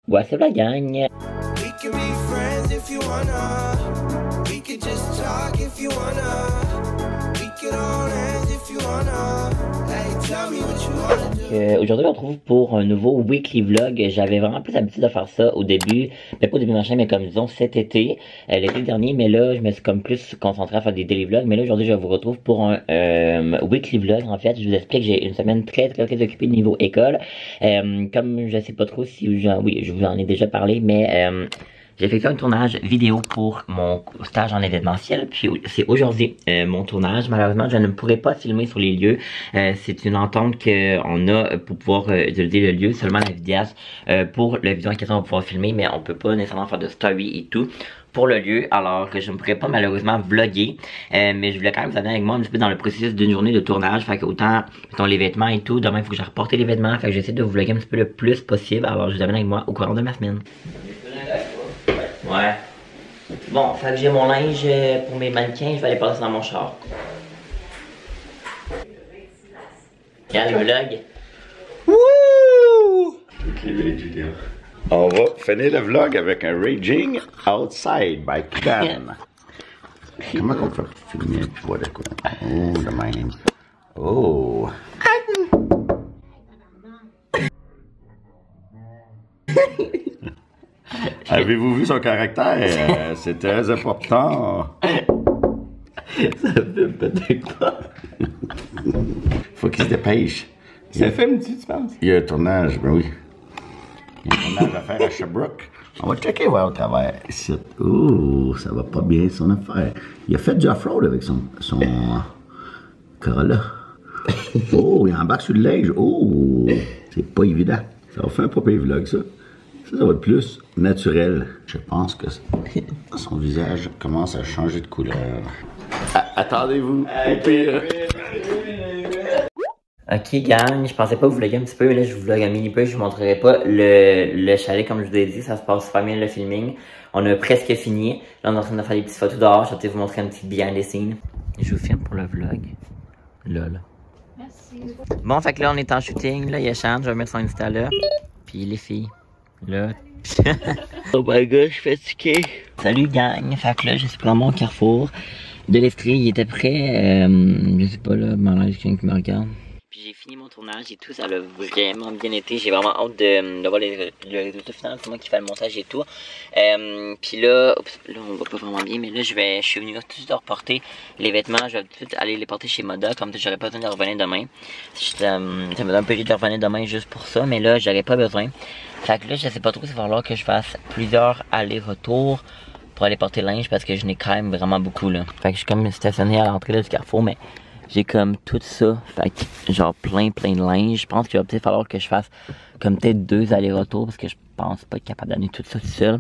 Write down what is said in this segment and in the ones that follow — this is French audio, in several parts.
What's up la gang? We can be friends if you wanna. We could just talk if you wanna. We could hold hands if you wanna. Hey, tell me what you wanna do. Aujourd'hui on se retrouve pour un nouveau weekly vlog. J'avais vraiment plus l'habitude de faire ça au début, mais pas au début machin, mais comme disons cet été, l'été dernier, mais là je me suis comme plus concentré à faire des daily vlogs. Mais là aujourd'hui je vous retrouve pour un weekly vlog. En fait, je vous explique, j'ai une semaine très occupée niveau école. Comme je sais pas trop si oui, je vous en ai déjà parlé, mais j'ai effectué un tournage vidéo pour mon stage en événementiel, puis c'est aujourd'hui mon tournage. Malheureusement, je ne pourrai pas filmer sur les lieux. C'est une entente qu'on a pour pouvoir utiliser le lieu, seulement la vidéaste. Pour la vidéo en question, on va pouvoir filmer, mais on peut pas nécessairement faire de story et tout pour le lieu, alors que je ne pourrais pas malheureusement vlogger, mais je voulais quand même vous amener avec moi un petit peu dans le processus d'une journée de tournage. Fait que autant, mettons, les vêtements et tout, demain il faut que j'ai reporté les vêtements, fait que j'essaie de vous vlogger un petit peu le plus possible, alors je vous amène avec moi au courant de ma semaine. Ouais. Bon, fait que j'ai mon linge pour mes mannequins, je vais aller passer dans mon char. Regarde le vlog. Wouh! On va finir le vlog avec un Raging Outside by Kidan. Comment on fait pour filmer tu vois de quoi? Oh, de même. Oh! Avez-vous vu son caractère? C'est très important. Ça fait peut-être pas. Faut qu'il se dépêche. Ça filme-tu, tu penses? Il y a un tournage, ben oui. Il y a un tournage à faire à Sherbrooke. On va checker voir au travers. Ici. Ouh, ça va pas bien son affaire. Il a fait du off-road avec son Corolla. Oh, il embarque sur le linge. Oh, c'est pas évident. Ça va faire un papier vlog, ça. Ça va être plus naturel. Je pense que son visage commence à changer de couleur. Attendez-vous. Au pire. Ok gang, je pensais pas vous vlogger un petit peu, mais là je vous vlog un mini peu, je vous montrerai pas le chalet comme je vous ai dit, ça se passe super bien le filming. On a presque fini, là on est en train de faire des petites photos dehors, je vais peut-être vous montrer un petit behind the scenes. Je vous filme pour le vlog. Lol. Merci. Bon, fait que là on est en shooting, là il y a Chante, je vais mettre son Insta là. Puis les filles, là. Oh my god, je suis fatigué. Salut gang, fait que là je suis dans mon carrefour de l'Estrie, il était prêt, je sais pas là, malheureusement quelqu'un qui me regarde. Puis j'ai fini mon tournage et tout, ça a vraiment bien été. J'ai vraiment hâte de voir le résultat final, c'est moi qui fais le montage et tout. Puis là, là on voit pas vraiment bien, mais là je suis venu tout de suite de reporter les vêtements. Je vais tout de suite aller les porter chez Moda, comme j'aurais pas besoin de revenir demain. Ça me donne un peu de revenir demain juste pour ça, mais là j'aurais pas besoin. Fait que là je sais pas trop s'il va falloir que je fasse plusieurs allers-retours pour aller porter le linge parce que je n'ai quand même vraiment beaucoup là. Fait que je suis comme stationné à l'entrée là, du carrefour, mais j'ai comme tout ça, fait que genre plein de linge. Je pense qu'il va peut-être falloir que je fasse comme peut-être 2 allers-retours parce que je pense pas être capable d'amener tout ça tout seul.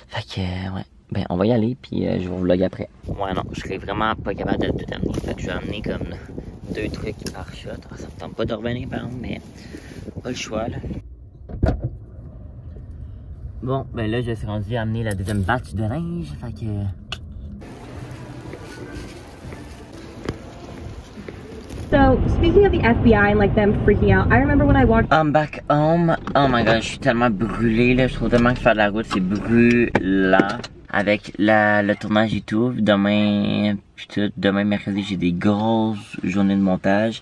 Fait que ouais, ben on va y aller puis je vais vous vlogger après. Ouais non, je serais vraiment pas capable de tout amener. Fait que je vais amener comme 2 trucs par shot. Ah, ça me tente pas de revenir par exemple, mais pas le choix là. Bon, ben là je suis rendu à amener la deuxième batch de linge, fait que... So, speaking of the FBI and like them freaking out, I remember when I walked. I'm back home. Oh my god, je suis tellement brûlé là. Je trouve tellement que faire de la route c'est brûlant. Avec le tournage et tout. Demain, putain, demain mercredi, j'ai des grosses journées de montage.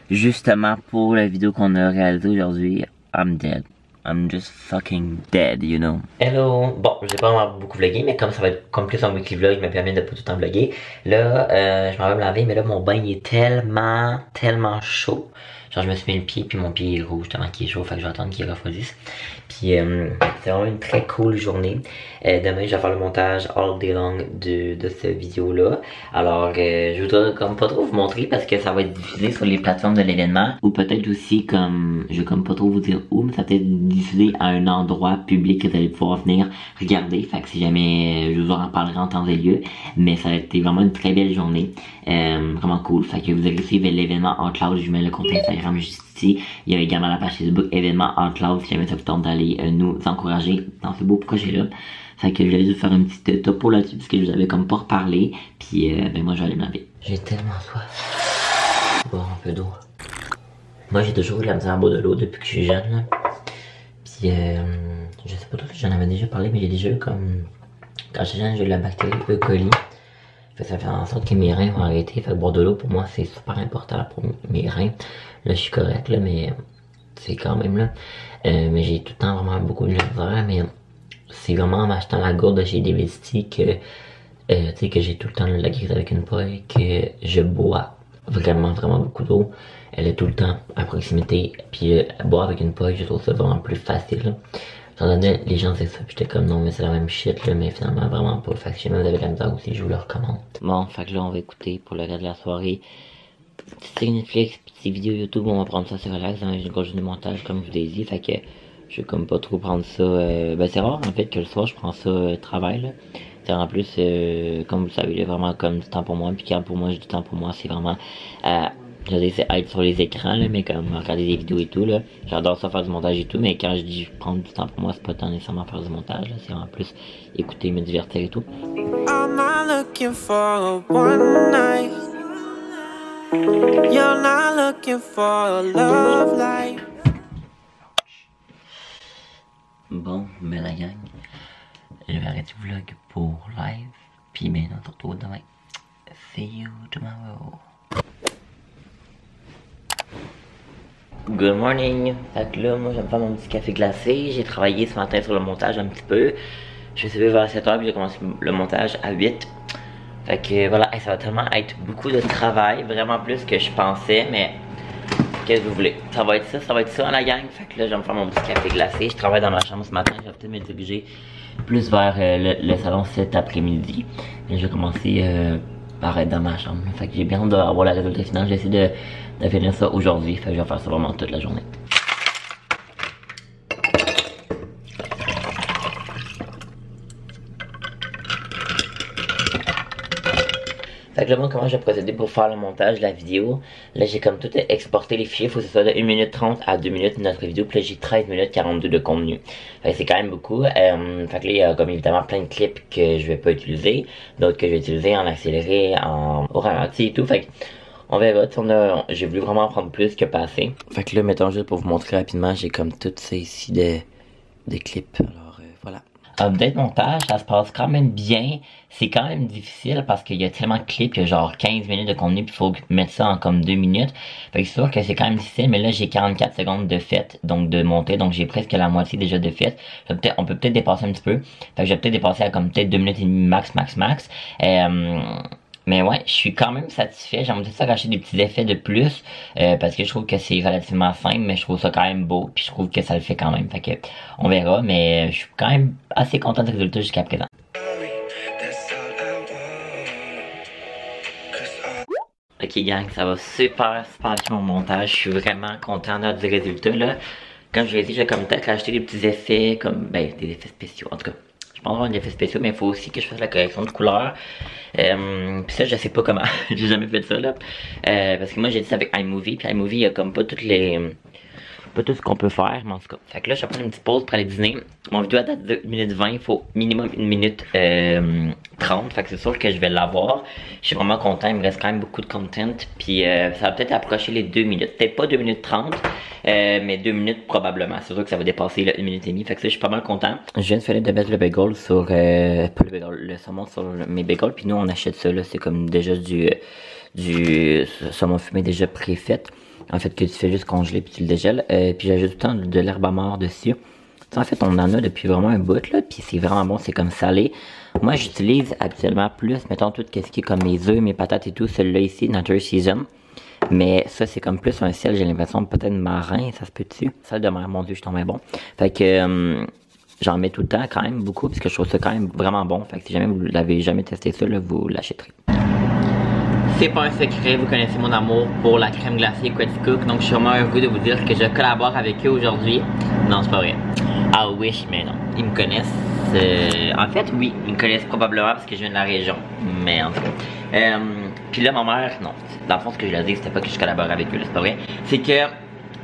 Justement pour la vidéo qu'on a réalisée aujourd'hui. I'm dead. I'm just fucking dead, you know. Hello! Bon, j'ai pas vraiment beaucoup vlogué, mais comme ça va être comme plus un weekly vlog, je me permets de pas tout le temps vlogger. Là, je m'en vais me laver, mais là, mon bain il est tellement chaud. Genre, je me suis mis le pied, puis mon pied est rouge, tellement qu'il est chaud, fait que je vais attendre qu'il refroidisse. Puis, c'est vraiment une très cool journée. Demain, je vais faire le montage all day long de cette vidéo-là. Alors, je voudrais comme pas trop vous montrer parce que ça va être diffusé sur les plateformes de l'événement. Ou peut-être aussi comme, je vais comme pas trop vous dire où, mais ça peut être diffusé à un endroit public que vous allez pouvoir venir regarder. Fait que si jamais, je vous en parlerai en temps et lieu. Mais ça a été vraiment une très belle journée. Vraiment cool. Fait que vous allez suivre l'événement Outloud. Je mets le compte Instagram juste ici. Il y a également la page Facebook événement Outloud. Si jamais ça vous tente d'aller nous encourager dans ce beau projet là. Fait que je vais juste faire une petite topo là-dessus parce que je vous avais comme pas reparlé. Puis ben moi je vais aller me laver. J'ai tellement soif. Boire un peu d'eau. Moi j'ai toujours eu la misère à boire de l'eau depuis que je suis jeune là. Puis Je sais pas trop si j'en avais déjà parlé, mais j'ai déjà eu comme... Quand j'étais jeune, j'ai eu la bactérie E. coli. Ça fait en sorte que mes reins vont arrêter. Fait que boire de l'eau, pour moi, c'est super important pour mes reins. Là, je suis correct, là, mais c'est quand même là. Mais j'ai tout le temps vraiment beaucoup de misère, mais c'est vraiment en m'achetant la gourde chez Devesti que, tu sais, que j'ai tout le temps la crise avec une paille, que je bois vraiment beaucoup d'eau. Elle est tout le temps à proximité, puis boire avec une paille, je trouve ça vraiment plus facile, là. J'en donnais, les gens c'est ça, puis j'étais comme non mais c'est la même shit là, mais finalement vraiment pas. Fait que si jamais vous avez la misère aussi, je vous le recommande. Bon, fait que là on va écouter pour le reste de la soirée. Petite série Netflix, petite vidéo YouTube, on va prendre ça sur relax dans une grosse journée de montage comme je vous l'ai dit. Fait que je vais comme pas trop prendre ça. Ben c'est rare en fait que le soir je prends ça travail là. C'est en plus comme vous le savez, là, vraiment comme du temps pour moi. Puis quand pour moi j'ai du temps pour moi, c'est vraiment je sais c'est être sur les écrans là, mais comme regarder des vidéos et tout là, j'adore ça faire du montage et tout, mais quand je dis prendre du temps pour moi, c'est pas tant nécessairement faire du montage là, c'est en plus écouter, me divertir et tout. I'm not looking for a one night. You're not looking for a love life. Bon, ben la gang, je vais arrêter le vlog pour live, puis maintenant on se retrouve demain. See you tomorrow. Good morning! Fait que là, moi, je vais me faire mon petit café glacé. J'ai travaillé ce matin sur le montage un petit peu. Je suis levé vers 7h puis j'ai commencé le montage à 8. Fait que voilà, ça va tellement être beaucoup de travail, vraiment plus que je pensais, mais qu'est-ce que vous voulez? Ça va être ça la gang. Fait que là, je vais me faire mon petit café glacé. Je travaille dans ma chambre ce matin, je vais peut-être me diriger plus vers le salon cet après-midi. Je vais commencer par être dans ma chambre. Fait que j'ai bien hâte d'avoir la résultat final. J'ai essayé de finir ça aujourd'hui. Fait que je vais faire ça vraiment toute la journée. Fait que là, moi, comment je vais procéder pour faire le montage de la vidéo? Là, j'ai comme tout exporté les fichiers. Faut que ce soit de 1 minute 30 à 2 minutes notre vidéo. Puis là, j'ai 13 minutes 42 de contenu. Fait que c'est quand même beaucoup. Fait que là, il y a comme évidemment plein de clips que je vais pas utiliser. D'autres que je vais utiliser en accéléré, au ralenti et tout. Fait que on verra. J'ai voulu vraiment prendre plus que pas assez. Fait que là, mettons juste pour vous montrer rapidement, j'ai comme tout ça ici de clips. Alors, voilà. Update montage, ça se passe quand même bien. C'est quand même difficile parce qu'il y a tellement de clips, il y a genre 15 minutes de contenu, puis il faut mettre ça en comme 2 minutes. Fait que c'est sûr que c'est quand même difficile, mais là j'ai 44 secondes de fait, donc de monter, donc j'ai presque la moitié déjà de fait. On peut peut-être dépasser un petit peu. Fait que je vais peut-être dépasser à comme peut-être 2 minutes et demie max. Mais ouais, je suis quand même satisfait. J'aimerais ça racheter des petits effets de plus parce que je trouve que c'est relativement simple, mais je trouve ça quand même beau, puis je trouve que ça le fait quand même. Fait que on verra, mais je suis quand même assez content du résultat jusqu'à présent. Ok gang, ça va super bien mon montage. Je suis vraiment content du résultat là. Comme je l'ai dit, j'ai comme peut-être acheté des petits effets, comme des effets spéciaux en tout cas. Je pense avoir des effets spéciaux, mais il faut aussi que je fasse la correction de couleur. Puis ça, je sais pas comment. J'ai jamais fait ça là. Parce que moi, j'ai dit ça avec iMovie. Puis iMovie, il y a comme pas tout ce qu'on peut faire, mais en tout cas. Fait que là, je vais prendre une petite pause pour aller dîner. Mon vidéo date de 1 minute 20, il faut minimum 1 minute 30. Fait que c'est sûr que je vais l'avoir. Je suis vraiment content, il me reste quand même beaucoup de content. Puis ça va peut-être approcher les 2 minutes. Peut-être pas 2 minutes 30, mais 2 minutes probablement. C'est sûr que ça va dépasser la 1 minute et demie. Fait que ça, je suis pas mal content. Je viens de finir de mettre le bagel sur, pas le bagel, le saumon sur mes bagels. Puis nous, on achète ça là, c'est comme déjà du saumon fumé déjà préfait. En fait, que tu fais juste congeler puis tu le dégèles. Puis j'ajoute tout le temps de l'herbe à mort dessus. T'sais, en fait, on en a depuis vraiment un bout là. Puis c'est vraiment bon, c'est comme salé. Moi, j'utilise habituellement plus, mettons, tout ce qui est comme mes œufs, mes patates et tout. Celui-là ici, Nature Season. Mais ça, c'est comme plus un sel, j'ai l'impression, peut-être marin, ça se peut dessus. Sel de mer, mon dieu, je suis tombé bon. Fait que j'en mets tout le temps quand même beaucoup, parce que je trouve ça quand même vraiment bon. Fait que si jamais vous l'avez jamais testé ça, là, vous l'achèterez. C'est pas un secret, vous connaissez mon amour pour la crème glacée Quetty Cook, donc je suis vraiment heureux de vous dire que je collabore avec eux aujourd'hui. Non, c'est pas vrai. I wish, mais non. Ils me connaissent. En fait, oui, ils me connaissent probablement parce que je viens de la région. Mais en tout cas. Puis là, ma mère, non. Dans le fond, ce que je leur dis, c'était pas que je collabore avec eux, c'est pas vrai. C'est que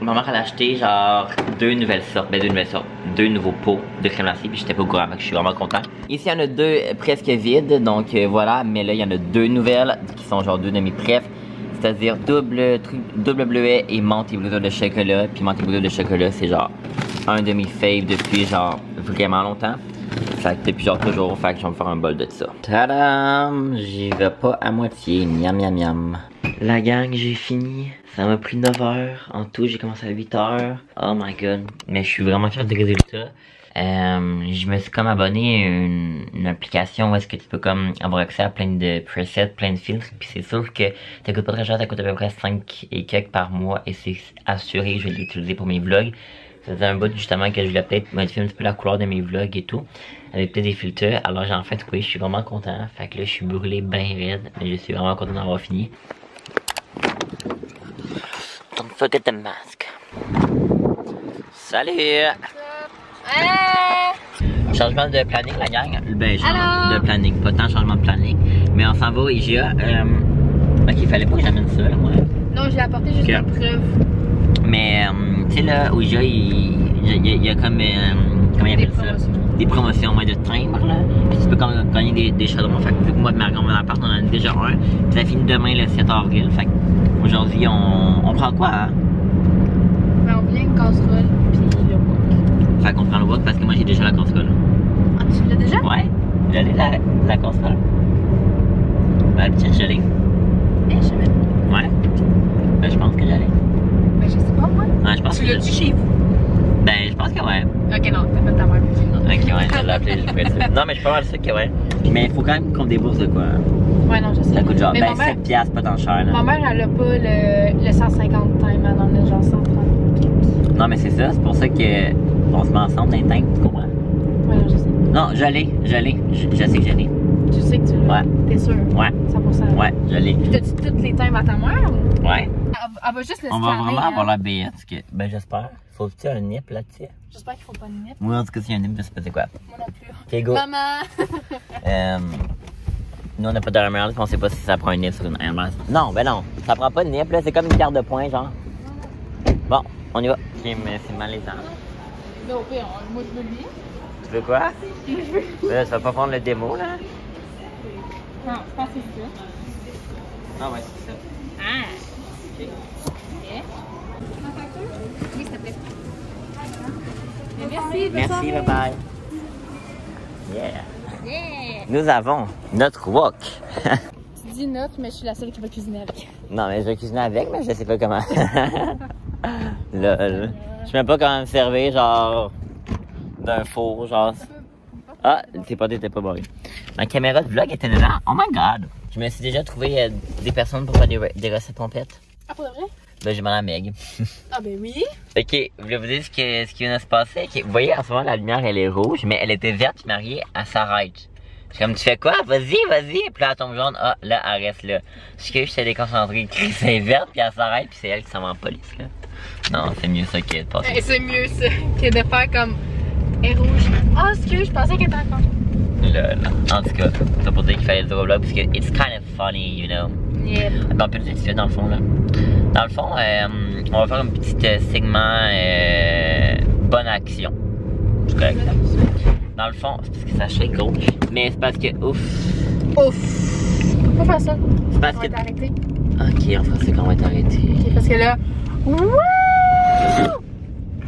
ma mère, elle a acheté genre 2 nouvelles sortes. 2 nouveaux pots de crème glacée, puis j'étais pas au courant, donc je suis vraiment content. Ici, il y en a 2 presque vides, donc voilà. Mais là, il y en a 2 nouvelles qui sont genre 2 de mes préf. C'est-à-dire double bleuet et menthe et blouson de chocolat. Puis menthe et blouson de chocolat, c'est genre un de mes faves depuis genre vraiment longtemps. Fait que depuis genre toujours, fait que je vais me faire un bol de ça. Tadam! J'y vais pas à moitié. Miam miam miam. La gang, j'ai fini. Ça m'a pris 9 heures. En tout, j'ai commencé à 8 heures. Oh my god. Mais je suis vraiment fier des résultats. Je me suis comme abonné à une application où est-ce que tu peux comme avoir accès à plein de presets, plein de filtres. Puis c'est sûr que ça coûte pas très cher, ça coûte à peu près 5 et quelques par mois. Et c'est assuré que je vais l'utiliser pour mes vlogs. Ça faisait un bout justement que je voulais peut-être modifier un petit peu la couleur de mes vlogs et tout. Avec peut-être des filtres. Alors j'ai enfin trouvé, je suis vraiment content. Fait que là je suis brûlé bien raide. Mais je suis vraiment content d'avoir fini. Don't forget the mask. Salut! Changement de planning, la gang. Ben, genre de planning, pas tant changement de planning. Mais on s'en va au IGA. Ok, il fallait pas que j'amène ça, là, moi. Non, j'ai apporté juste la preuve. Mais, tu sais, là, au IGA, il y a comme, comment il appelle ça? Des promotions, ouais, de timbres, là. Puis tu peux comme gagner des chaudrons. Fait que vu que moi, de Margot, mon appart, on en a déjà un. Puis ça finit demain, le 7 avril. Fait qu'aujourd'hui, on prend quoi, hein? Ben, on vient une casserole, puis le wok. Fait qu'on prend le wok parce que moi, j'ai déjà la casserole. Ah, tu l'as déjà? Ouais, j'allais la casserole. Ben, tiens, j'allais. Eh, je sais même. Ouais. Ben, je pense que j'allais. Ben, je sais pas, moi. Ouais, je pense Tu que l'as-tu chez vous? Ben, je pense que ouais. Ok, non, t'as pas ta mère. Ok, ouais, je l'ai appelé, je pourrais dire. Non, mais je suis pas mal sûr que ouais. Mais il faut quand même qu'on débourse de quoi. Ouais, non, je sais. Ça coûte genre, mais ben, ma mère, 7 piastres, pas tant cher, là. ma mère, elle a pas le 150 time, elle en a genre 130. Non, mais c'est ça, c'est pour ça que on se met ensemble dans les tanks, tu comprends? Ouais, non, je sais. Non, j'allais. Je sais que j'allais. Tu sais que tu l'as. Ouais. T'es sûr? Ouais. 100%. Ouais, j'allais. Puis t'as-tu toutes les times à ta mère ou? Ouais. Elle va juste le On va scanner, vraiment avoir hein. la bête. Ben, j'espère. Faut-tu un nip là-dessus? J'espère qu'il faut pas de nip. Moi, en tout cas, s'il y a un nip, je sais pas c'est quoi. Moi non plus. Ok, go. Maman! Nous, on n'a pas de Emerald, on sait pas si ça prend un nip sur une Emerald. Non, ben non, ça prend pas de nip, là, c'est comme une carte de points, genre. Bon, on y va. Ok, mais c'est malaisant. Mais au pire, moi je veux lui. Tu veux quoi? Là, ça va pas prendre le démo, là? Non, je pense que c'est ça. Ah ouais, c'est ça. Ah! Ok. Ok. Ma facture? Oui, s'il te plaît. Merci, Merci, bye bye. Yeah. Yeah! Nous avons notre wok. Tu dis notre, mais je suis la seule qui va cuisiner avec. Non, mais je vais cuisiner avec, mais je sais pas comment. Lol. Je sais même pas comment me servir, genre, d'un four, genre. Ah, t'es pas barré. Ma caméra de vlog était dedans. Oh my god. Je me suis déjà trouvé des personnes pour faire des recettes pompettes. Ah, pour de vrai? Ben, j'ai demandé à Meg. Ah, ben oui. Ok, je voulais vous dire ce qui vient de se passer. Okay. Vous voyez, en ce moment, la lumière, elle est rouge, mais elle était verte, mariée, elle s'arrête. C'est comme, tu fais quoi? Vas-y. Puis là, elle tombe jaune. Ah, là, elle reste là. Ce que je suis déconcentré. C'est verte, puis elle s'arrête, puis c'est elle qui s'en va en police, là. Non, c'est mieux ça que de passer. C'est mieux ça que de faire comme. Elle est rouge. Ah, excuse, je pensais qu'elle était encore. Là. En tout cas, c'est pour dire qu'il fallait le dire au vlog, parce que it's kind of funny, you know. Yeah. Ben, on peut le dire tout de suite, dans le fond, là. Dans le fond, on va faire un petit segment bonne action. C'est correct. Dans le fond, c'est parce que ça shake gauche. Mais c'est parce que, ouf. Pourquoi faire ça? C'est parce On va que. être arrêté. Ok, en français, qu'on va être arrêté. Ok, parce que là. Wouh!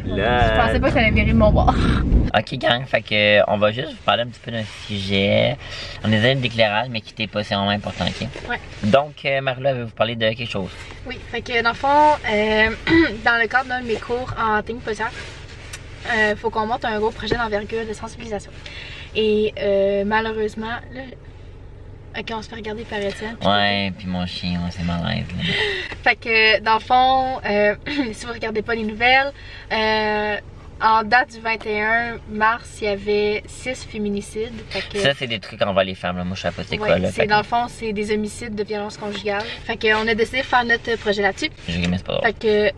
Là. Je pensais pas que ça allait virer de mon bord. Ok, gang, fait que on va juste vous parler un petit peu d'un sujet. On est dans d'éclairage, mais qui n'était pas vraiment important, ok? Ouais. Donc, Marla veut vous parler de quelque chose. Oui, fait que dans le fond, dans le cadre d'un de mes cours en technique policière, faut qu'on monte un gros projet d'envergure de sensibilisation. Et malheureusement, là, ok, on se fait regarder par Étienne. Ouais, puis mon chien, c'est malaise. Là. Fait que dans le fond, si vous regardez pas les nouvelles, en date du 21 mars, il y avait 6 féminicides. Fait que, ça, c'est des trucs envers les femmes, là. Moi, je sais pas c'est quoi, là. c'est dans le fond, c'est des homicides de violence conjugale. Fait qu'on a décidé de faire notre projet là-dessus. J'ai aimé, c'est pas drôle. Fait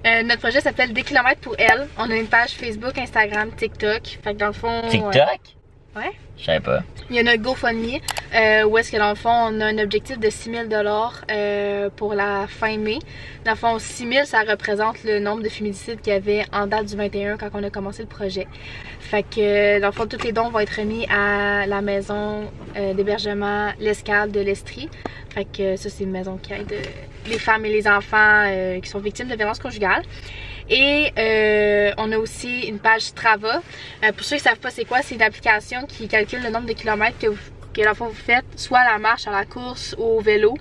que notre projet s'appelle Des kilomètres pour elle. On a une page Facebook, Instagram, TikTok. Fait que dans le fond. TikTok? Ouais. Je savais pas. Il y a notre GoFundMe, où est-ce que dans le fond, on a un objectif de 6 000 pour la fin mai. Dans le fond, 6 000, ça représente le nombre de féminicides qu'il y avait en date du 21 quand on a commencé le projet. Fait que, dans le fond, tous les dons vont être remis à la maison d'hébergement L'Escale de l'Estrie. Fait que ça, c'est une maison qui aide les femmes et les enfants qui sont victimes de violences conjugales. Et on a aussi une page Strava. Pour ceux qui ne savent pas c'est quoi, c'est une application qui calcule le nombre de kilomètres que dans le fond vous faites, soit à la marche, à la course ou au vélo.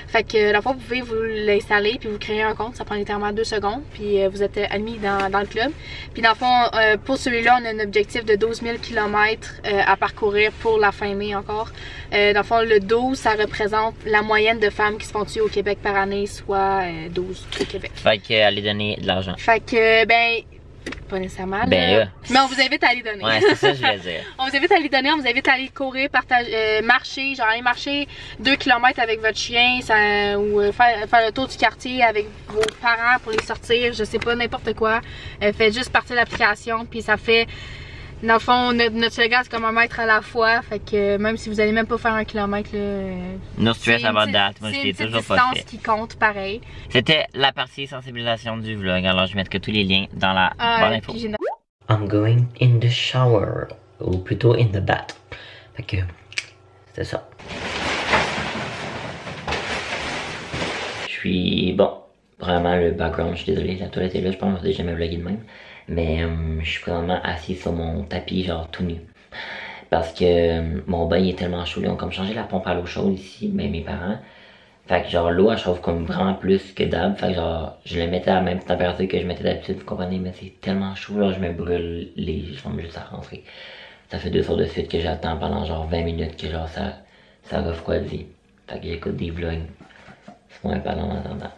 Fait que dans le fond vous pouvez vous l'installer puis vous créer un compte, ça prend littéralement 2 secondes, puis vous êtes admis dans le club. Puis dans le fond, pour celui-là, on a un objectif de 12 000 km à parcourir pour la fin mai encore. Dans le fond, le 12, ça représente la moyenne de femmes qui se font tuer au Québec par année, soit 12 au Québec. Fait que aller donner de l'argent. Fait que, ben, pas nécessairement. Ben là. Mais on vous invite à aller donner. Ouais, c'est ça que je voulais dire. On vous invite à aller donner, on vous invite à aller courir, partager, marcher, genre aller marcher 2 km avec votre chien, ou faire le tour du quartier avec vos parents pour les sortir, je sais pas, n'importe quoi. Faites juste partir de l'application, puis ça fait, dans le fond, notre slogan c'est comme un mètre à la fois, fait que même si vous allez même pas faire 1 kilomètre, No stress about that, moi je l'ai toujours pas fait. C'est une distance qui compte pareil. C'était la partie sensibilisation du vlog, alors je mettrai tous les liens dans la barre d'infos. I'm going in the shower, ou plutôt in the bath. Fait que, c'est ça. Je suis, bon, vraiment le background, je suis désolé, la toilette est là, je pense que j'ai jamais vlogué de même. Mais je suis vraiment assis sur mon tapis, genre tout nu. Parce que mon bain est tellement chaud, ils ont comme changé la pompe à l'eau chaude ici, mais mes parents. Fait que genre l'eau elle chauffe comme vraiment plus que d'hab. Fait que genre je le mettais à la même température que je mettais d'habitude, vous comprenez, mais c'est tellement chaud, là je me brûle les jambes juste à rentrer. Ça fait 2 jours de suite que j'attends pendant genre 20 minutes que genre ça refroidit. Fait que j'écoute des vlogs. C'est moins pas en attendant.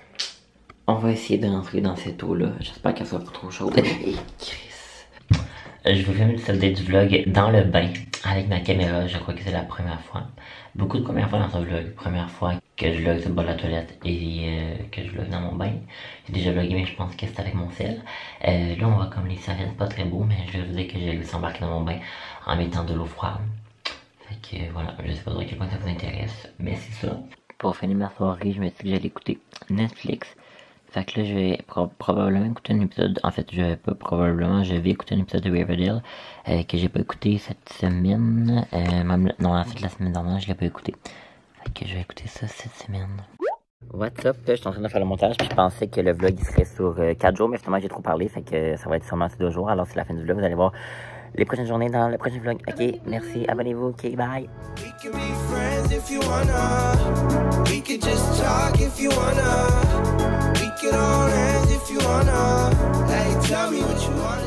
On va essayer de rentrer dans cette eau là. J'espère qu'elle soit pas trop chaude. Je vous filme le du vlog dans le bain avec ma caméra. Je crois que c'est la première fois. Beaucoup de premières fois dans ce vlog. Première fois que je vlog sur le bord de la toilette et que je vlog dans mon bain. J'ai déjà vlogué mais je pense que c'est avec mon sel. Là on voit comme les serviettes pas très beau, mais je vais vous dire que j'ai laissé embarquer dans mon bain en mettant de l'eau froide. Fait que voilà, je sais pas trop à quel point ça vous intéresse, mais c'est ça. Pour finir ma soirée, je me suis dit que j'allais écouter Netflix. Fait que là, je vais probablement écouter un épisode. En fait, je vais écouter un épisode de Riverdale que j'ai pas écouté cette semaine. Non, en fait, la semaine dernière, je l'ai pas écouté. Fait que je vais écouter ça cette semaine. What's up? Je suis en train de faire le montage. Puis je pensais que le vlog il serait sur 4 jours, mais finalement, j'ai trop parlé. Fait que ça va être sûrement sur 2 jours. Alors, c'est la fin du vlog. Vous allez voir les prochaines journées dans le prochain vlog. Ok, merci. Abonnez-vous. Ok, bye. We can be friends if you wanna. We could just talk if you wanna. We could hold hands if you wanna. Hey, tell me what you wanna.